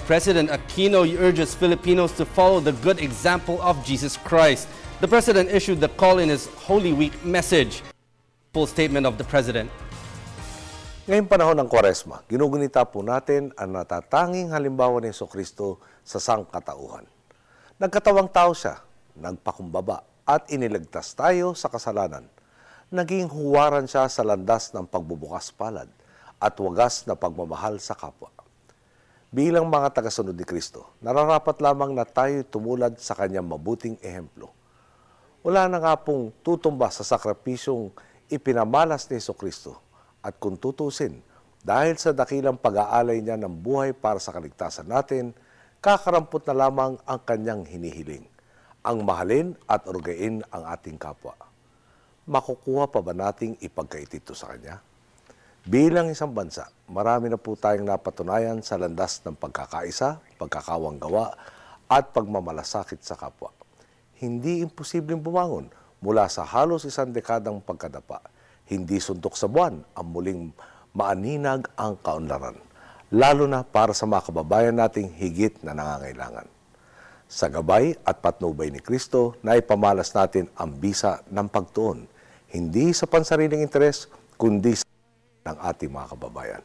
President Aquino urges Filipinos to follow the good example of Jesus Christ. The President issued the call in his Holy Week message. Full statement of the President. Ngayong panahon ng Kwaresma, ginugunita po natin ang natatanging halimbawa ni Jesucristo sa sangkatauhan. Nagkatawang tao siya, nagpakumbaba at iniligtas tayo sa kasalanan. Naging huwaran siya sa landas ng pagbubukas palad at wagas na pagmamahal sa kapwa. Bilang mga tagasunod ni Kristo, nararapat lamang na tayo tumulad sa kanyang mabuting ehemplo. Wala na nga pong tutumba sa sakripisyong ipinamalas ni Jesucristo at kung tutusin, dahil sa dakilang pag-aalay niya ng buhay para sa kaligtasan natin, kakarampot na lamang ang kanyang hinihiling, ang mahalin at orgain ang ating kapwa. Makukuha pa ba nating ipagkait ito sa kanya? Bilang isang bansa, marami na po tayong napatunayan sa landas ng pagkakaisa, pagkakawanggawa, at pagmamalasakit sa kapwa. Hindi imposibleng bumangon mula sa halos isang dekadang pagkadapa. Hindi suntok sa buwan ang muling maaninag ang kaunlaran, lalo na para sa mga kababayan nating higit na nangangailangan. Sa gabay at patnubay ni Kristo, naipamalas natin ang bisa ng pagtuon, hindi sa pansariling interes, kundi sa ng ating mga kababayan.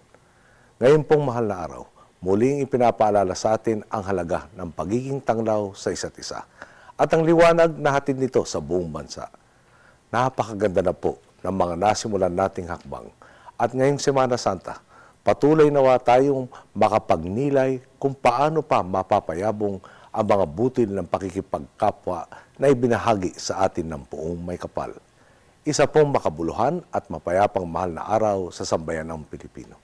Ngayon pong mahal na araw, muling ipinapaalala sa atin ang halaga ng pagiging tanglaw sa isa't isa at ang liwanag na hatid nito sa buong bansa. Napakaganda na po ng mga nasimulan nating hakbang at ngayong Semana Santa, patuloy nawa tayong makapagnilay kung paano pa mapapayabong ang mga butil ng pakikipagkapwa na ibinahagi sa atin ng Poong May Kapal. Isa pong makabuluhan at mapayapang mahal na araw sa sambayan ng Pilipino.